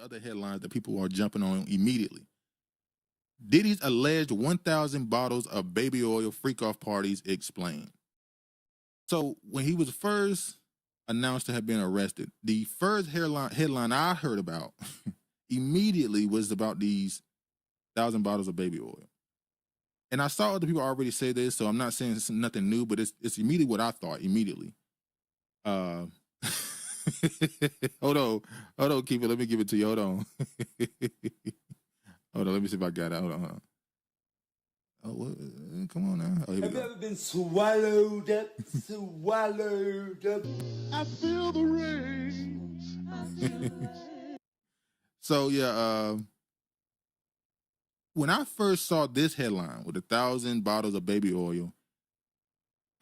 other headlines that people are jumping on immediately. Diddy's alleged 1,000 bottles of baby oil freak-off parties explained. So when he was first announced to have been arrested, the first headline I heard about immediately was about these 1,000 bottles of baby oil. And I saw other people already say this, so I'm not saying it's nothing new, but it's immediately what I thought immediately. Hold on, keep it. Let me give it to you. Hold on. Hold on, let me see if I got it. Hold on. Oh, what? Come on now. Oh, have you ever been swallowed up? Swallowed up. I feel the rain. So yeah, when I first saw this headline with 1,000 bottles of baby oil,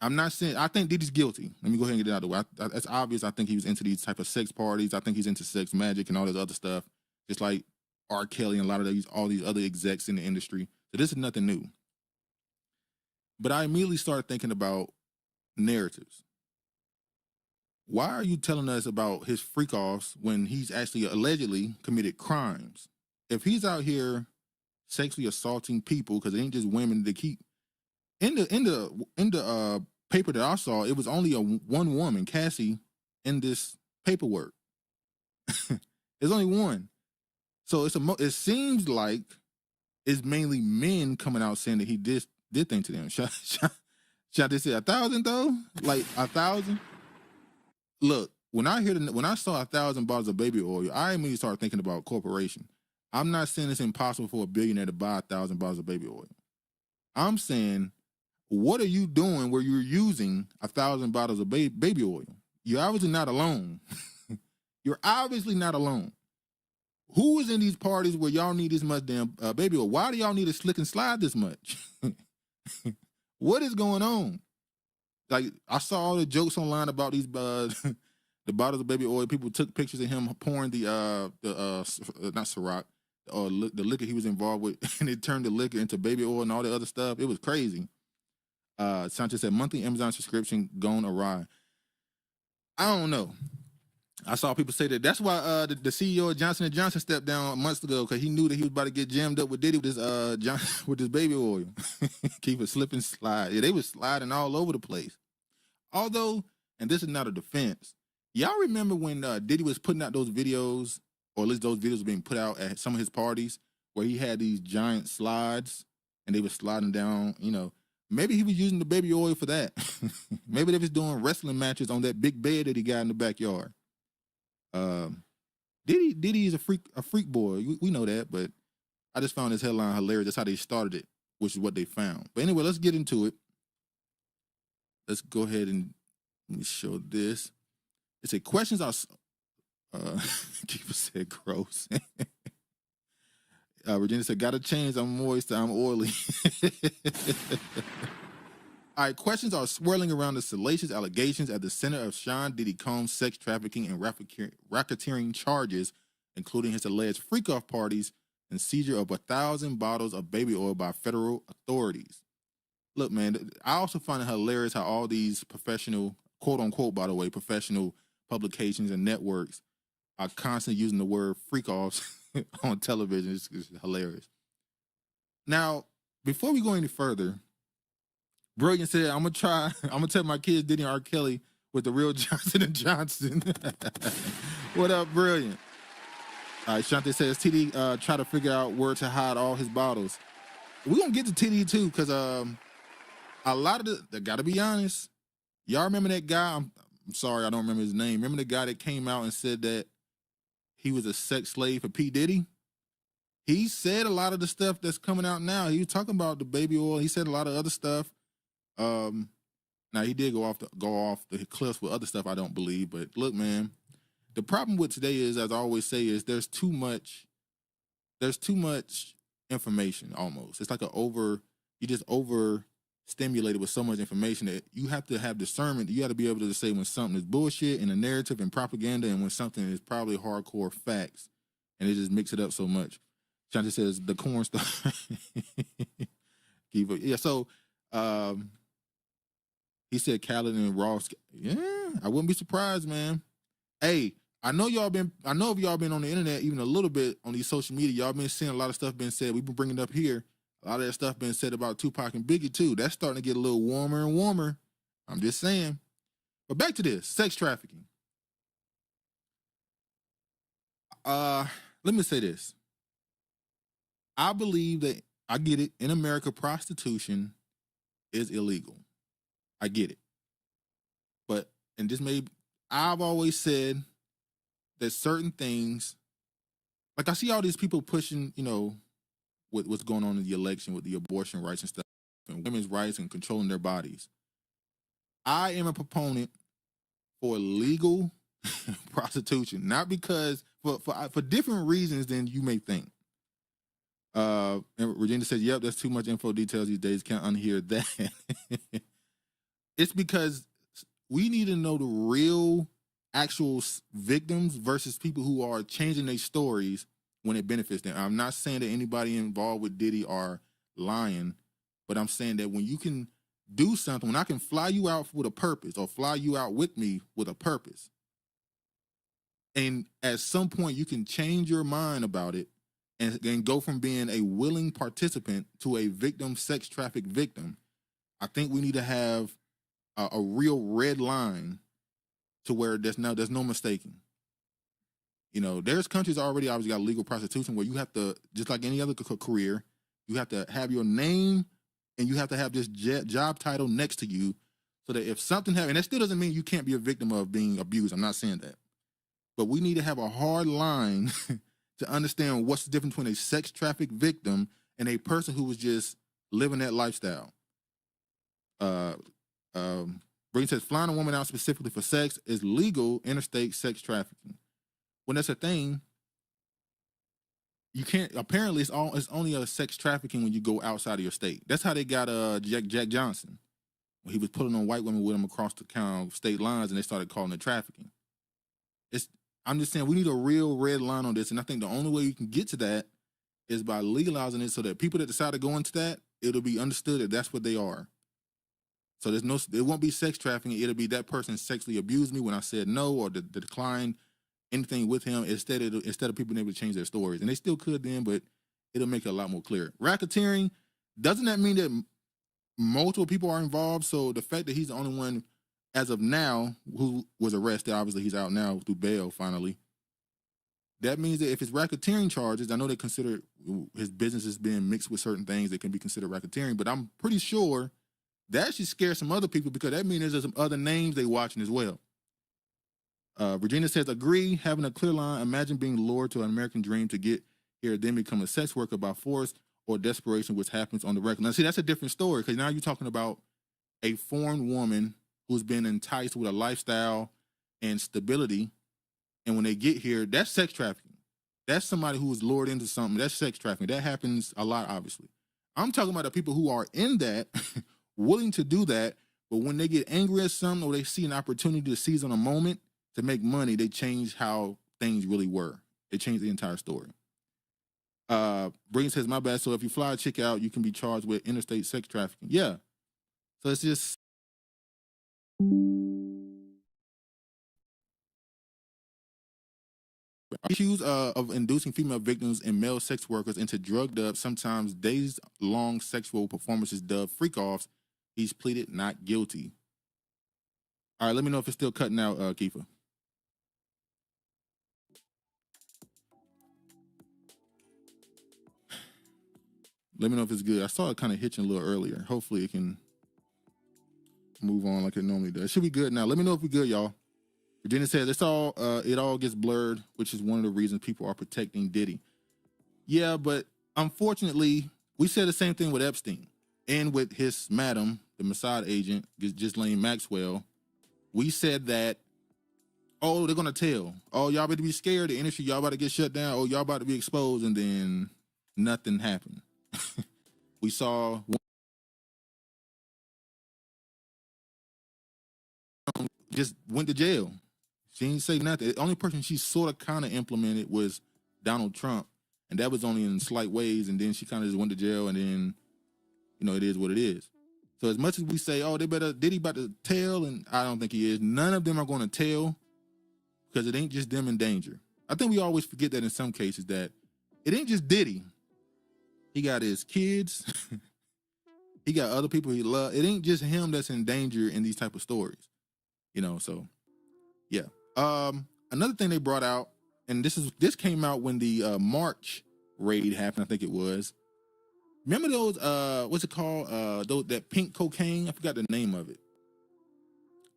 I'm not saying I think Diddy's guilty. Let me go ahead and get it out of the way. It's obvious. I think he was into these type of sex parties. I think he's into sex magic and all this other stuff, just like R. Kelly and a lot of all these other execs in the industry. So this is nothing new. But I immediately started thinking about narratives. Why are you telling us about his freak-offs when he's actually allegedly committed crimes? If he's out here sexually assaulting people, because it ain't just women to keep in the paper that I saw, it was only one woman, Cassie, in this paperwork. There's only one. So it seems like it's mainly men coming out saying that he did things to them. Should I say 1,000 though? Like 1,000? Look, when I saw 1,000 bottles of baby oil, I immediately started thinking about corporation. I'm not saying it's impossible for a billionaire to buy 1,000 bottles of baby oil. I'm saying, what are you doing where you're using 1,000 bottles of baby oil? You're obviously not alone. You're obviously not alone. Who is in these parties where y'all need this much damn baby oil? Why do y'all need to slick and slide this much? What is going on? Like, I saw all the jokes online about these the bottles of baby oil. People took pictures of him pouring the not Ciroc, the liquor he was involved with, and it turned the liquor into baby oil and all the other stuff. It was crazy. Sanchez said monthly Amazon subscription gone awry. I don't know. I saw people say that's why the CEO of Johnson & Johnson stepped down months ago, because he knew that he was about to get jammed up with Diddy with this baby oil. Keep it slip and slide. Yeah, they was sliding all over the place. Although, and this is not a defense, y'all remember when Diddy was putting out those videos, or at least those videos were being put out at some of his parties, where he had these giant slides and they were sliding down, maybe he was using the baby oil for that. Maybe they was doing wrestling matches on that big bed that he got in the backyard. Diddy is a freak boy. We know that, but I just found this headline hilarious. That's how they started it, which is what they found. But anyway, let's get into it. Let's go ahead and let me show this. It said questions are people said gross. Virginia said, gotta change. I'm moist, I'm oily. All right, questions are swirling around the salacious allegations at the center of Sean Diddy Combs' sex trafficking and racketeering charges, including his alleged freak-off parties and seizure of 1,000 bottles of baby oil by federal authorities. Look, man, I also find it hilarious how all these professional, quote-unquote, by the way, professional publications and networks are constantly using the word freak-offs on television. It's hilarious. Now, before we go any further, Brilliant said, I'm gonna tell my kids Diddy and R. Kelly with the real Johnson & Johnson. What up, Brilliant? All right, Shante says, TD try to figure out where to hide all his bottles. We're gonna get to TD too, because a lot of I gotta be honest, y'all remember that guy? I'm sorry, I don't remember his name. Remember the guy that came out and said that he was a sex slave for P. Diddy? He said a lot of the stuff that's coming out now. He was talking about the baby oil. He said a lot of other stuff. Now he did go off the cliffs with other stuff I don't believe, but look, man, the problem with today is, as I always say, is there's too much information almost. It's like you just over stimulated with so much information that you have to have discernment. You got to be able to say when something is bullshit and a narrative and propaganda, and when something is probably hardcore facts, and it just mix it up so much. Shanti says the corn stuff. Yeah, so he said Khaled and Ross. Yeah, I wouldn't be surprised, man. Hey, I know y'all been on the internet even a little bit on these social media. Y'all been seeing a lot of stuff being said. We've been bringing it up here. A lot of that stuff being said about Tupac and Biggie too. That's starting to get a little warmer and warmer. I'm just saying. But back to this, sex trafficking. Let me say this. I believe that I get it. In America, prostitution is illegal. I get it. But I've always said that certain things, like I see all these people pushing, what's going on in the election with the abortion rights and stuff, and women's rights and controlling their bodies. I am a proponent for legal prostitution, not because for different reasons than you may think. And Regina says, "Yep, that's too much info details these days. Can't unhear that." It's because we need to know the real, actual victims versus people who are changing their stories when it benefits them. I'm not saying that anybody involved with Diddy are lying, but I'm saying that when you can do something, when I can fly you out with a purpose or fly you out with me with a purpose, and at some point you can change your mind about it and go from being a willing participant to a victim, sex trafficked victim, I think we need to have a real red line to where there's no mistaking. There's countries already obviously got legal prostitution where you have to, just like any other career, you have to have your name and you have to have this job title next to you so that if something happens, and that still doesn't mean you can't be a victim of being abused. I'm not saying that. But we need to have a hard line to understand what's the difference between a sex trafficked victim and a person who was just living that lifestyle. Breen says, flying a woman out specifically for sex is legal interstate sex trafficking. When that's a thing, you can't. Apparently, it's only a sex trafficking when you go outside of your state. That's how they got Jack Johnson when he was pulling on white women with him across the state lines, and they started calling it trafficking. I'm just saying we need a real red line on this, and I think the only way you can get to that is by legalizing it, so that people that decide to go into that, it'll be understood that that's what they are. So it won't be sex trafficking. It'll be that person sexually abused me when I said no, or declined anything with him, instead of people being able to change their stories. And they still could then, but it'll make it a lot more clear. Racketeering, doesn't that mean that multiple people are involved? So the fact that he's the only one as of now who was arrested, obviously he's out now through bail finally, that means that if it's racketeering charges, I know they consider his business as being mixed with certain things that can be considered racketeering, but I'm pretty sure that should scare some other people, because that means there's some other names they watching as well. Regina says, agree, having a clear line. Imagine being lured to an American dream to get here, then become a sex worker by force or desperation, which happens on the record. Now, see, that's a different story, because now you're talking about a foreign woman who's been enticed with a lifestyle and stability. And when they get here, that's sex trafficking. That's somebody who was lured into something. That's sex trafficking. That happens a lot, obviously. I'm talking about the people who are in that, willing to do that, but when they get angry at something or they see an opportunity to seize on a moment to make money, they change how things really were. They change the entire story. Breen says, my bad. So if you fly a chick out, you can be charged with interstate sex trafficking. Yeah. So it's just... Accused of inducing female victims and male sex workers into drugged-up, sometimes days-long sexual performances dubbed freak-offs. He's pleaded not guilty. All right, let me know if it's still cutting out, Kiefer. Let me know if it's good. I saw it kind of hitching a little earlier. Hopefully it can move on like it normally does. It should be good now. Let me know if we're good, y'all. Virginia says it all gets blurred, which is one of the reasons people are protecting Diddy. Yeah, but unfortunately, we said the same thing with Epstein and with his madam, the Mossad agent, Ghislaine Maxwell. We said that, oh, they're gonna tell. Oh, y'all better be scared. The industry, y'all about to get shut down. Oh, y'all about to be exposed, and then nothing happened. We saw one just went to jail. She didn't say nothing. The only person she sort of kind of implemented was Donald Trump, and that was only in slight ways. And then she kind of just went to jail, and then, it is what it is. So as much as we say, oh, Diddy about to tell, and I don't think he is. None of them are going to tell, because it ain't just them in danger. I think we always forget that in some cases that it ain't just Diddy. He got his kids. He got other people he loves. It ain't just him that's in danger in these type of stories, so yeah. Another thing they brought out, and this came out when the March raid happened, I think it was. Remember those what's it called? That pink cocaine? I forgot the name of it.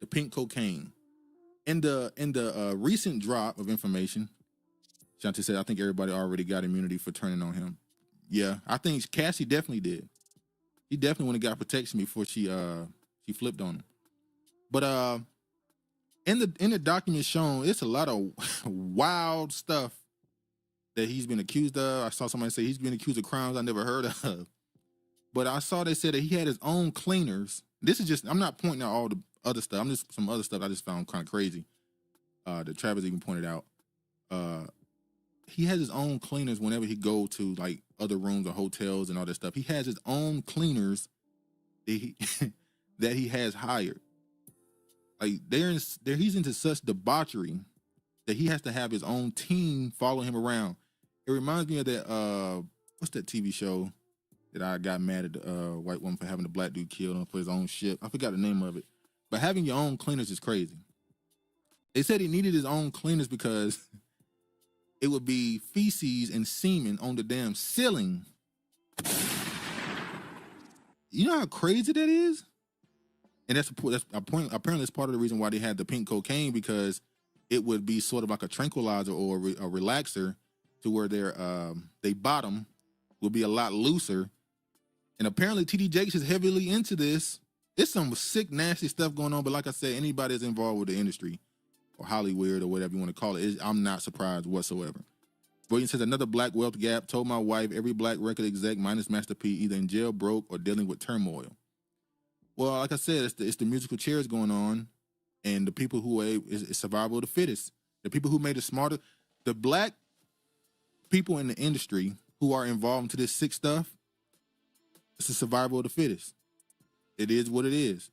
The pink cocaine. In the recent drop of information, Shanti said, I think everybody already got immunity for turning on him. Yeah, I think Cassie definitely did. He definitely went and got protection before she flipped on him. But in the document shown, it's a lot of wild stuff that he's been accused of. I saw somebody say he's been accused of crimes I never heard of. But I saw they said that he had his own cleaners. This is just, I'm not pointing out all the other stuff. I'm just some other stuff I just found kind of crazy. That Travis even pointed out. He has his own cleaners whenever he go to like other rooms or hotels and all that stuff. He has his own cleaners that he has hired. Like he's into such debauchery that he has to have his own team follow him around. It reminds me of that what's that TV show that I got mad at the white woman for having the black dude killed for his own ship. I forgot the name of it. But having your own cleaners is crazy. They said he needed his own cleaners because it would be feces and semen on the damn ceiling. You know how crazy that is? And that's a point. Apparently, it's part of the reason why they had the pink cocaine, because it would be sort of like a tranquilizer or a relaxer to where they bottom would be a lot looser. And apparently, TD Jakes is heavily into this. It's some sick, nasty stuff going on. But like I said, anybody that's involved with the industry or Hollywood or whatever you want to call it, I'm not surprised whatsoever. Williams says, another black wealth gap. Told my wife every black record exec minus Master P either in jail, broke, or dealing with turmoil. Well, like I said, it's the musical chairs going on, and the people who it's survival of the fittest. The people who made it smarter, the black people in the industry who are involved into this sick stuff, it's the survival of the fittest. It is what it is.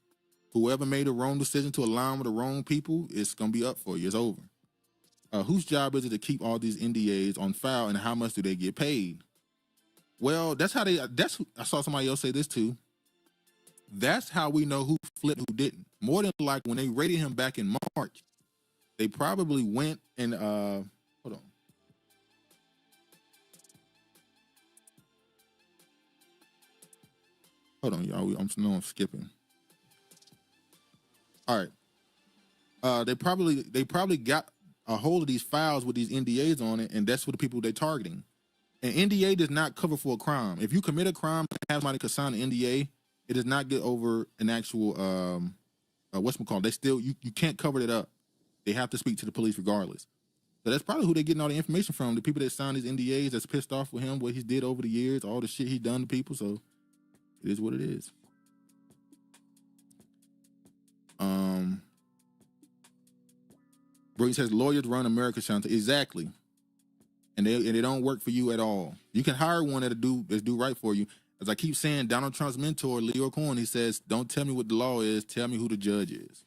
Whoever made the wrong decision to align with the wrong people, it's gonna be up for you. It's over. Whose job is it to keep all these NDAs on file, and how much do they get paid? Well, I saw somebody else say this too. That's how we know who flipped, who didn't. More than like when they raided him back in March, they probably went and hold on, y'all. I'm skipping. All right. They probably got a hold of these files with these NDAs on it, and that's what the people they're targeting. An NDA does not cover for a crime. If you commit a crime, have somebody could sign an NDA. It does not get over an actual whatchamacallit. They still you can't cover it up. They have to speak to the police regardless. So that's probably who they're getting all the information from. The people that signed these NDAs that's pissed off with him, what he did over the years, all the shit he done to people. So it is what it is. Brooke says lawyers run America, Shanta. Exactly. And they don't work for you at all. You can hire one that's do right for you. As I keep saying, Donald Trump's mentor, Leo Cohen, he says, don't tell me what the law is, tell me who the judge is.